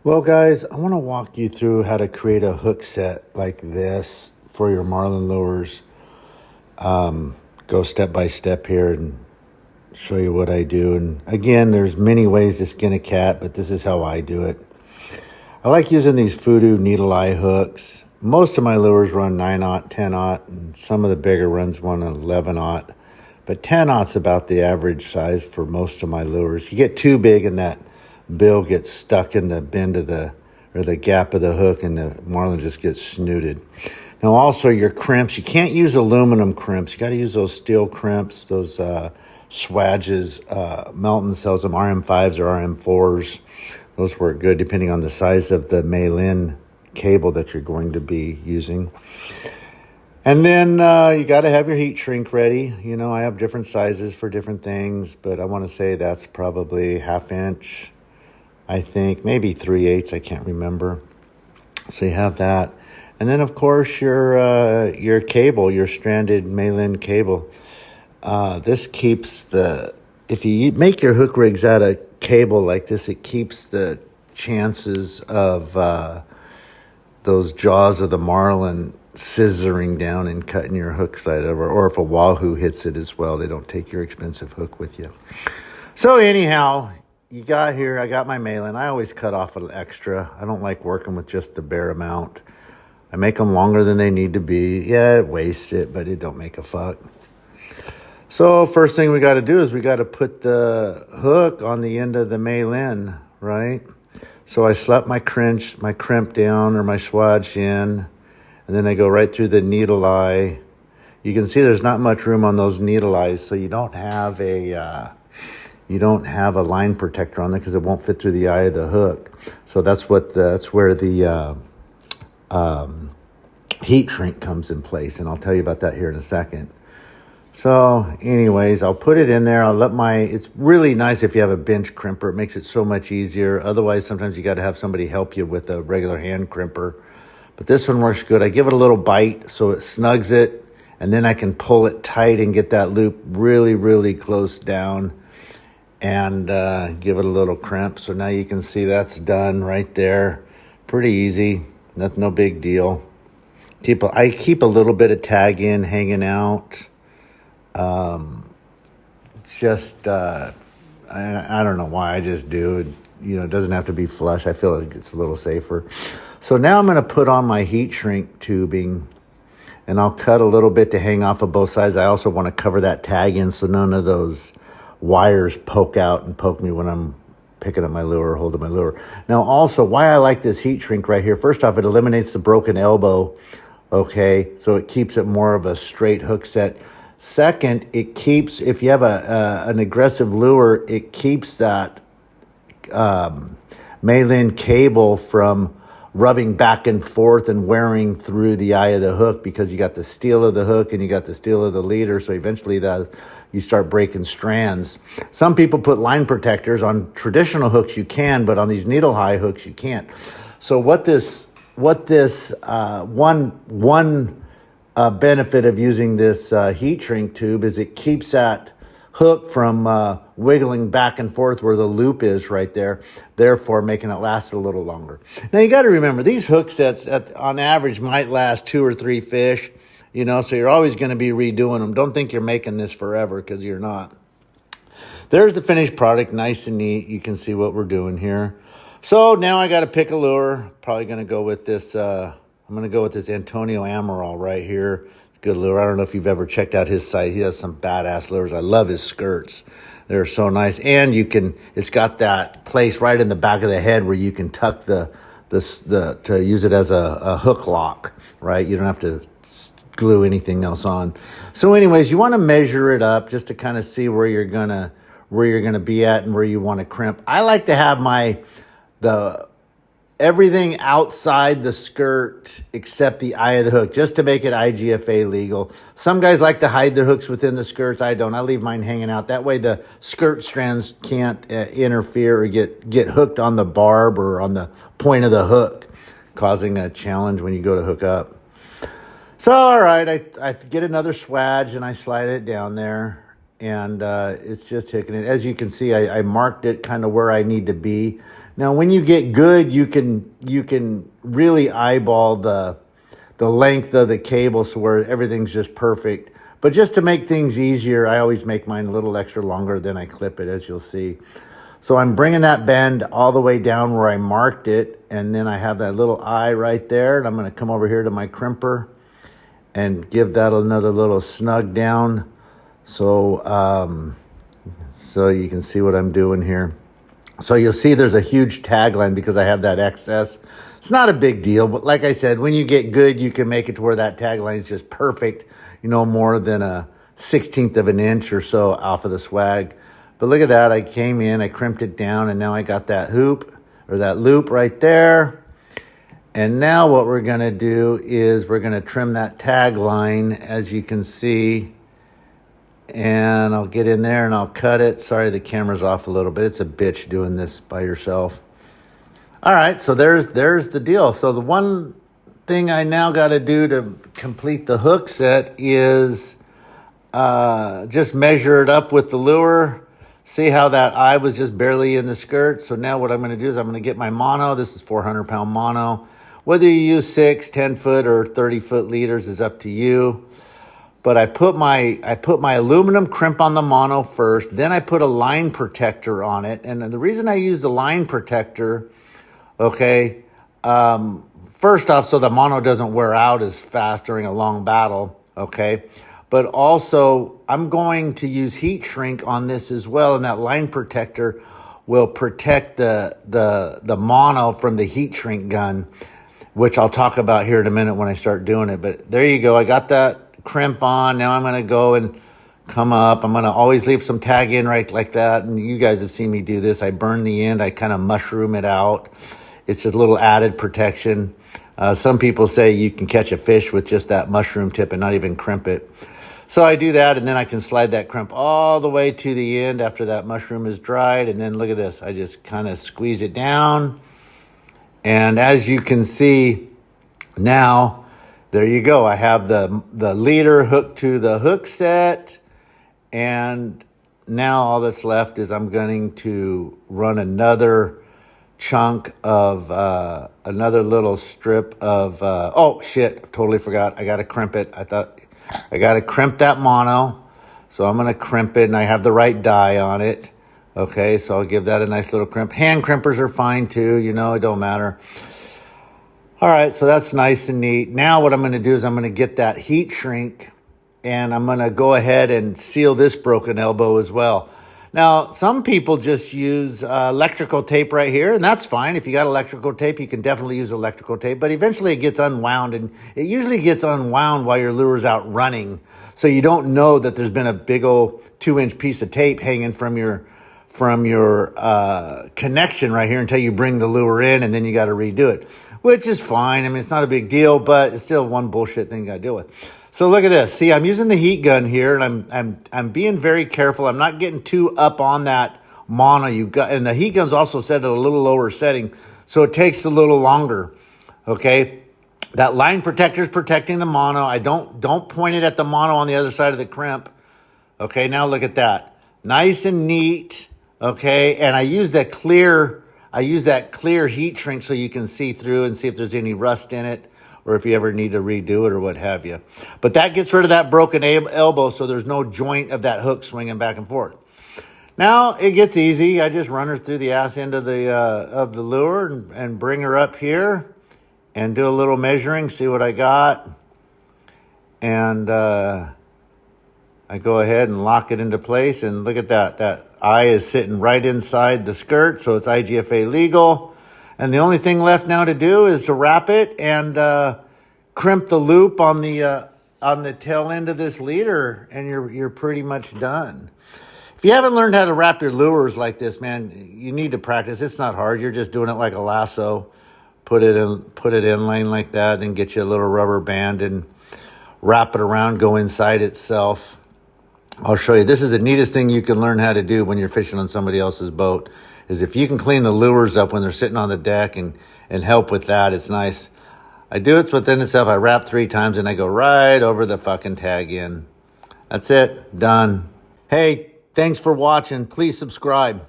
Well, guys, I want to walk you through how to create a hook set like this for your Marlin lures. Go step by step here and show you what I do. And again, there's many ways to skin a cat, but this is how I do it. I like using these Voodoo needle eye hooks. Most of my lures run 9/0, 10/0, and some of the bigger ones run 11/0. But 10/0's about the average size for most of my lures. You get too big and that bill gets stuck in the bend of the gap of the hook, and the Marlin just gets snooted. Now also your crimps, you can't use aluminum crimps. You got to use those steel crimps, those swages. Malin sells them, RM5s or RM4s. Those work good depending on the size of the Malin cable that you're going to be using. And then you got to have your heat shrink ready. You know, I have different sizes for different things, but I want to say that's probably 1/2 inch, I think, maybe 3/8, I can't remember. So you have that. And then, of course, your cable, your stranded Malin cable. This keeps if you make your hook rigs out of cable like this, it keeps the chances of those jaws of the Marlin scissoring down and cutting your hook side over. Or if a wahoo hits it as well, they don't take your expensive hook with you. So anyhow, I got my Malin. I always cut off an extra. I don't like working with just the bare amount. I make them longer than they need to be. Yeah, it wastes it, but it don't make a fuck. So first thing we got to do is we got to put the hook on the end of the Malin, right? So I slap my crimp down or my swage in, and then I go right through the needle eye. You can see there's not much room on those needle eyes, so you don't have a line protector on there because it won't fit through the eye of the hook. So that's where the heat shrink comes in place, and I'll tell you about that here in a second. So anyways, I'll put it in there. It's really nice if you have a bench crimper. It makes it so much easier. Otherwise, sometimes you got to have somebody help you with a regular hand crimper. But this one works good. I give it a little bite so it snugs it, and then I can pull it tight and get that loop really, really close down and give it a little crimp. So now you can see that's done right there. Pretty easy. No big deal. I keep a little bit of tag in hanging out. I don't know why, I just do it. You know, it doesn't have to be flush. I feel like it's a little safer. So now I'm going to put on my heat shrink tubing, and I'll cut a little bit to hang off of both sides. I also want to cover that tag in so none of those wires poke out and poke me when I'm picking up my lure or holding my lure. Now also, why I like this heat shrink right here, first off, it eliminates the broken elbow, okay? So it keeps it more of a straight hook set. Second, it keeps, if you have an aggressive lure, it keeps that Malin cable from rubbing back and forth and wearing through the eye of the hook, because you got the steel of the hook and you got the steel of the leader. So eventually you start breaking strands. Some people put line protectors on traditional hooks. You can, but on these needle high hooks, you can't. So what this benefit of using this heat shrink tube is it keeps that hook from wiggling back and forth where the loop is right there, therefore making it last a little longer. Now you got to remember, these hook sets on average might last 2 or 3 fish, you know, so you're always going to be redoing them. Don't think you're making this forever, because you're not. There's the finished product, nice and neat. You can see what we're doing here. So now I got to pick a lure. Probably going to go with this I'm going to go with this Antonio Amaral right here. Good lure. I don't know if you've ever checked out his site. He has some badass lures. I love his skirts. They're so nice. And it's got that place right in the back of the head where you can tuck to use it as a hook lock, right? You don't have to glue anything else on. So anyways, you want to measure it up just to kind of see where you're going to be at and where you want to crimp. I like to have everything outside the skirt except the eye of the hook, just to make it IGFA legal. Some guys like to hide their hooks within the skirts. I don't. I leave mine hanging out. That way the skirt strands can't interfere or get hooked on the barb or on the point of the hook, causing a challenge when you go to hook up. So, all right, I get another swage and I slide it down there, and it's just hooking it. As you can see, I marked it kind of where I need to be. Now, when you get good, you can really eyeball the length of the cable so where everything's just perfect. But just to make things easier, I always make mine a little extra longer than I clip it, as you'll see. So I'm bringing that bend all the way down where I marked it, and then I have that little eye right there, and I'm going to come over here to my crimper and give that another little snug down so so you can see what I'm doing here. So you'll see there's a huge tagline because I have that excess. It's not a big deal, but like I said, when you get good, you can make it to where that tagline is just perfect, more than a 1/16 of an inch or so off of the swag. But look at that, I came in, I crimped it down, and now I got that hoop, or that loop right there. And now what we're gonna do is we're gonna trim that tagline, as you can see. And I'll get in there and I'll cut it. Sorry, the camera's off a little bit. It's a bitch doing this by yourself. All right, so there's the deal. So the one thing I now got to do to complete the hook set is just measure it up with the lure. See how that eye was just barely in the skirt. So now what I'm going to do is I'm going to get my mono. This is 400-pound mono. Whether you use 6, 10-foot, or 30-foot leaders is up to you. But I put my aluminum crimp on the mono first. Then I put a line protector on it. And the reason I use the line protector, okay, first off, so the mono doesn't wear out as fast during a long battle, okay? But also, I'm going to use heat shrink on this as well, and that line protector will protect the mono from the heat shrink gun, which I'll talk about here in a minute when I start doing it. But there you go. I got that crimp on. Now I'm going to go and come up. I'm going to always leave some tag in right like that. And you guys have seen me do this. I burn the end. I kind of mushroom it out. It's just a little added protection. Some people say you can catch a fish with just that mushroom tip and not even crimp it. So I do that, and then I can slide that crimp all the way to the end after that mushroom is dried. And then look at this. I just kind of squeeze it down. And as you can see now, there you go. I have the leader hooked to the hook set. And now all that's left is I'm going to run another chunk of another little strip of oh shit, totally forgot. I got to crimp it. I thought I got to crimp that mono. So I'm going to crimp it, and I have the right die on it. Okay, so I'll give that a nice little crimp. Hand crimpers are fine too, it don't matter. All right, so that's nice and neat. Now what I'm going to do is I'm going to get that heat shrink, and I'm going to go ahead and seal this broken elbow as well. Now, some people just use electrical tape right here, and that's fine. If you got electrical tape, you can definitely use electrical tape, but eventually it gets unwound, and it usually gets unwound while your lure's out running, so you don't know that there's been a big old 2-inch piece of tape hanging from your connection right here until you bring the lure in, and then you got to redo it, which is fine. I mean, it's not a big deal, but it's still one bullshit thing you got to deal with. So look at this. See, I'm using the heat gun here, and I'm being very careful. I'm not getting too up on that mono you got, and the heat gun's also set at a little lower setting, so it takes a little longer. Okay, that line protector is protecting the mono. I don't point it at the mono on the other side of the crimp. Okay, now look at that, nice and neat. Okay, and I use that clear heat shrink so you can see through and see if there's any rust in it, or if you ever need to redo it or what have you. But that gets rid of that broken elbow, so there's no joint of that hook swinging back and forth. Now it gets easy. I just run her through the ass end of the lure and bring her up here and do a little measuring, see what I got. And I go ahead and lock it into place, and look at that. That eye is sitting right inside the skirt, so it's IGFA-legal. And the only thing left now to do is to wrap it and crimp the loop on the tail end of this leader, and you're pretty much done. If you haven't learned how to wrap your lures like this, man, you need to practice. It's not hard. You're just doing it like a lasso. Put it in lane like that, then get you a little rubber band and wrap it around, go inside itself. I'll show you. This is the neatest thing you can learn how to do when you're fishing on somebody else's boat, is if you can clean the lures up when they're sitting on the deck and help with that, it's nice. I do it within itself. I wrap 3 times and I go right over the fucking tag in. That's it. Done. Hey, thanks for watching. Please subscribe.